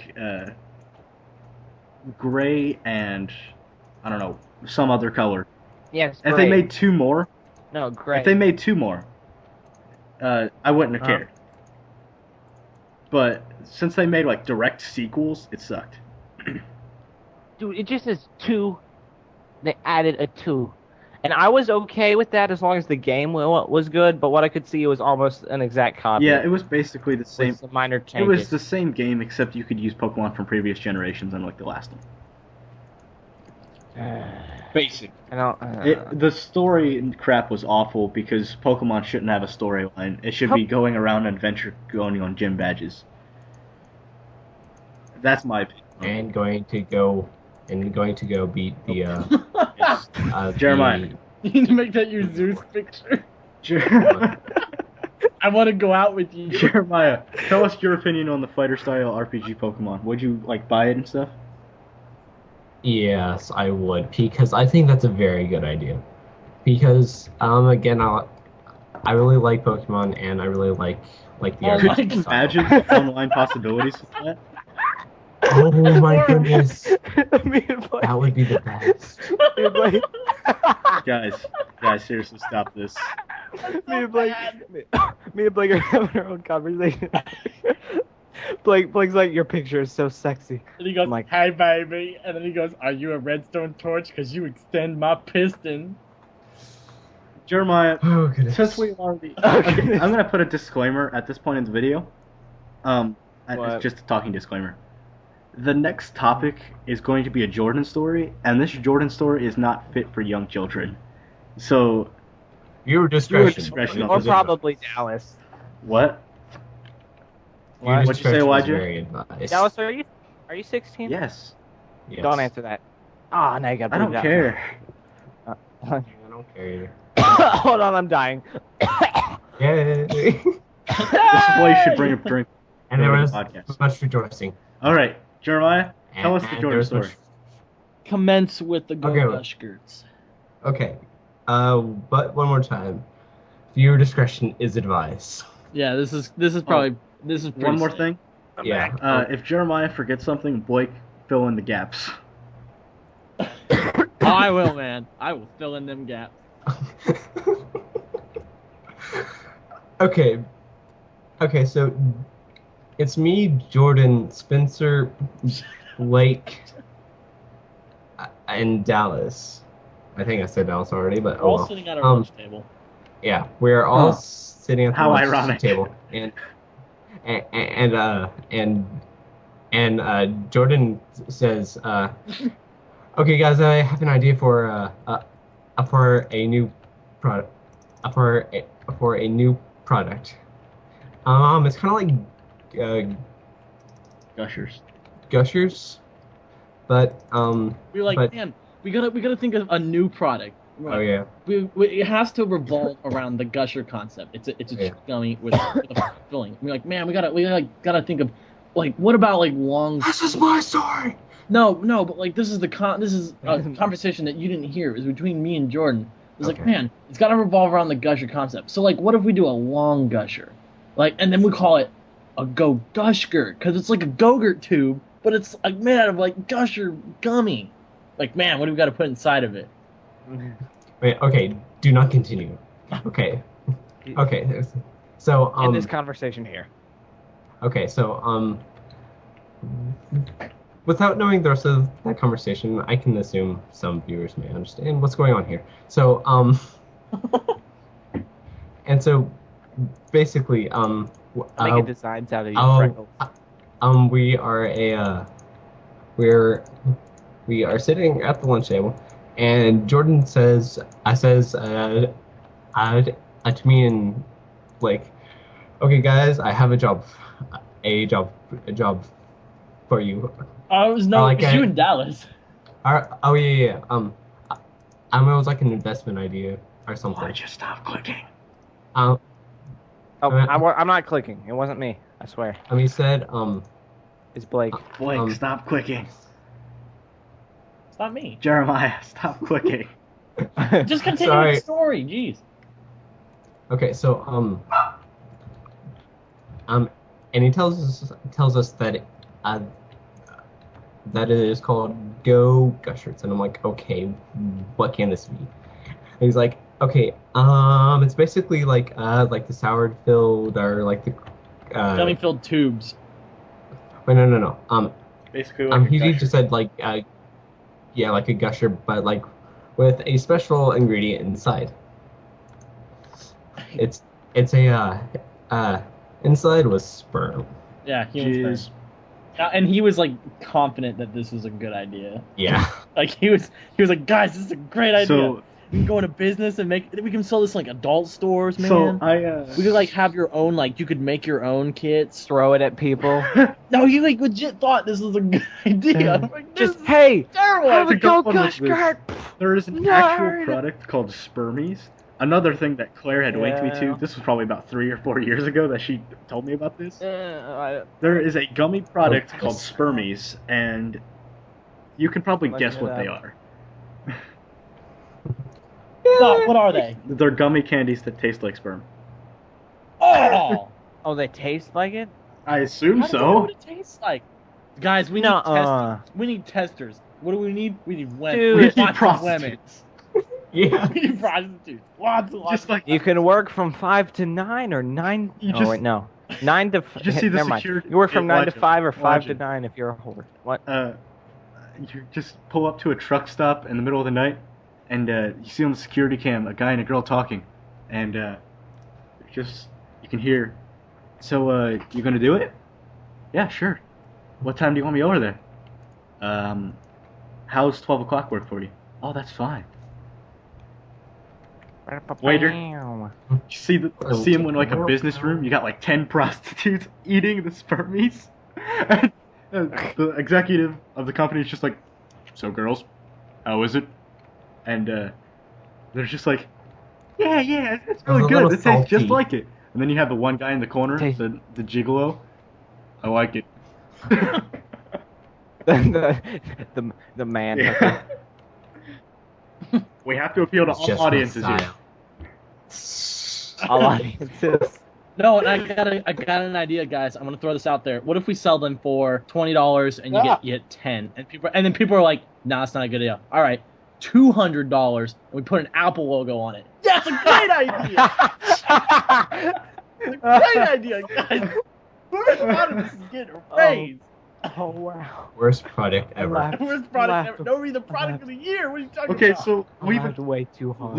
gray and I don't know some other color. Yes. If Gray. they made 2 more, no gray. if they made 2 more, I wouldn't have cared. But since they made like direct sequels, it sucked. Dude, it just says 2. They added a 2. And I was okay with that as long as the game was good, but what I could see was almost an exact copy. Yeah, it was basically the with same. some minor It changes. was the same game except you could use Pokemon from previous generations unlike the last one. Basic. I don't, The story and crap was awful because Pokemon shouldn't have a storyline. It should be going around an adventure, going on gym badges. That's my opinion. And going to go beat the Jeremiah. You need to make that your Zeus picture. I want to go out with you. Jeremiah, tell us your opinion on the fighter style RPG Pokemon. Would you like buy it and stuff? Yes, I would, because I think that's a very good idea. Because again, I really like Pokemon, and I really like the Oh RPG my Could you style. imagine the online possibilities with that? Oh my goodness, Me and Blake- that would be the best. me and Blake- Guys, seriously, stop this. me and Blake, me and Blake are having our own conversation. Blake's like, your picture is so sexy. And he goes, I'm like, "Hi, baby," and then he goes, "Are you a redstone torch? Because you extend my piston." Jeremiah, Oh goodness. since we already, Okay. I'm gonna put a disclaimer at this point in the video. And What? it's just a talking disclaimer. The next topic is going to be a Jordan story, and this Jordan story is not fit for young children. So, Viewer discretion. discretion. or probably Dallas. what? Viewer What'd you say, discretion is Elijah? very advised. Dallas, are you 16? Yes. Yes. Don't answer that. Ah, now you gotta I bleep don't it out. care. I don't care either. Hold on, I'm dying. Yay! This is why you should bring a drink. And there During was the podcast. much rejoicing. All right, Jeremiah, tell us the And Jordan there was story. much- Commence with the Okay. Gushgirts. Okay. But one more time. Viewer discretion is advised. Yeah, this is probably this is pretty One more sick. thing. Yeah. If Jeremiah forgets something, Blake, fill in the gaps. Oh, I will, man. I will fill in them gaps. Okay. Okay, so it's me, Jordan, Spencer, Blake, and Dallas. I think I said Dallas already, but We're oh all well. sitting at our lunch table. Yeah, we're all Huh. sitting at the How lunch ironic. table, and Jordan says, "Okay, guys, I have an idea for a new product, for a new product. It's kind of like Gushers. Gushers, but We're like, but- man, we gotta think of a new product. oh yeah, It has to revolve around the Gusher concept. It's a Yeah. gummy with a filling. We're like, man, we gotta think of, like, what about like long? this is my story. No, but like this is a conversation that you didn't hear. It was between me and Jordan. It was like, Okay. man, it's gotta revolve around the Gusher concept. So like, what if we do a long Gusher, like, and then we call it a Gushgurt because it's like a Go-Gurt tube, but it's like made out of like Gusher gummy. Like, man, what do we got to put inside of it? Wait, okay, do not continue. Okay, okay. So In this conversation here. okay, so without knowing the rest of that conversation, I can assume some viewers may understand what's going on here. So and so basically Making designs out of your oh, freckles. we are we are sitting at the lunch table, and Jordan says, to me and Blake, okay guys, I have a job for you. Oh, it was no, Like it was you I- in Dallas. Oh yeah. It was like an investment idea or something. Why'd you stop clicking? Um, Oh, I'm not clicking. It wasn't me. I swear. he said, It's Blake. Blake, stop clicking. It's not me. Jeremiah, stop clicking. Just continue Sorry. the story. Jeez. Okay, so and he tells us that that it is called Go Gushers, and I'm like, okay, what can this be? And he's like, okay, it's basically like the sour filled or like the Gummy filled tubes. wait, no. Basically, like He a gusher. just said like yeah, like a gusher, but like with a special ingredient inside. It's a inside was sperm. Yeah, human Jeez. sperm. And he was like confident that this was a good idea. Yeah. Like he was like, guys, this is a great idea. So, We can go into business and we can sell this in like adult stores, man. so I we could like have your own, like you could make your own kits. Throw it at people. No, you like legit thought this was a good idea. I'm like, this Just is hey, terrible. have a to go go on with gush this. guard. there is an Nerd. actual product called Spermies. Another thing that Claire had linked me Yeah. to. This was probably about 3 or 4 years ago that she told me about this. I There is a gummy product Oh, called yes. Spermies, and you can probably Looking guess it what they up. are. Stop, what are they? They're gummy candies that taste like sperm. Oh, Oh, they taste like it? I assume how do you know so. what it tastes like? Guys, we need testers. We need testers. What do we need? We need women. Dude. We We need need lots of women. prostitutes. Yeah. prostitutes. Lots and lots. Just like You can work from 5 to 9 or 9. You Oh just- wait, no. 9 to. You just see the never mind. security- You work from 9 to watch it, 5 or 5 watch to it. 9 if you're a whore. What? you just pull up to a truck stop in the middle of the night, and you see on the security cam a guy and a girl talking, and you can hear. So you gonna do it? Yeah, sure. What time do you want me over there? How's 12 o'clock work for you? Oh, that's fine. Waiter. You see him in like a business room. You got like 10 prostitutes eating the spermies. And the executive of the company is just like, so girls, how is it? And they're just like, yeah, it's really a good. little It tastes just salty. like it. And then you have the one guy in the corner, Taste- the gigolo. I like it. the man. Yeah. We have to appeal to It's all just my audiences here. style. All audiences. No, and I got an idea, guys. I'm gonna throw this out there. What if we sell them for $20 and you get 10, and then people are like, nah, it's not a good deal. All right, $200, and we put an Apple logo on it. That's a great idea. It's a great idea, guys. Whoever's thought of this is getting a raise. Oh wow. Worst product ever. laughed- Worst product laughed- ever. No, we're the product of the year. What are you talking Okay, about? so I leave laughed a way too hard.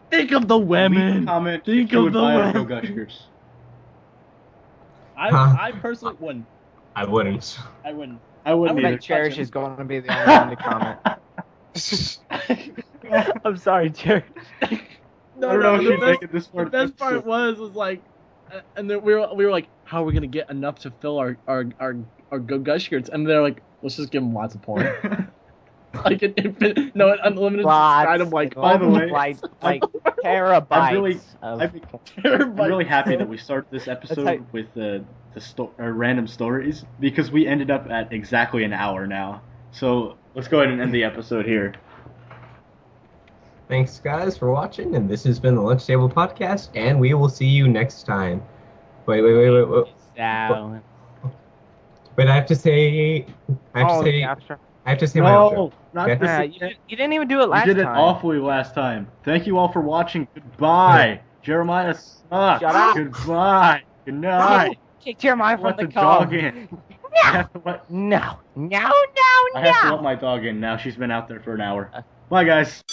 Think of the leave a women. comment. Think if you of would the buy our women. Go Gushers. I personally wouldn't. I wouldn't. I wouldn't. I wouldn't I I either. think Cherish is going to be the only one to comment. I'm sorry, Cherish. No, I don't know if the you'd best- make it this far. The best part was like, and then we were like, how are we gonna get enough to fill our Go Gush shirts? And they're like, let's just give them lots of porn. Like an infinite, no, an unlimited kind of like. By the way, like terabytes I'm really, of I'm really happy that we started this episode like- with random stories because we ended up at exactly an hour now. So let's go ahead and end the episode here. Thanks, guys, for watching, and this has been the LunchTable Podcast, and we will see you next time. Wait. down. But I have to say my outro. Not Okay. this. Yeah, you didn't even do it last You did it time. awfully last time. Thank you all for watching. Goodbye. Jeremiah sucks. Shut up. Goodbye. Good night. Kick Jeremiah from Let the the car. dog in. I have to let No. my dog in now. She's been out there for an hour. Bye, guys.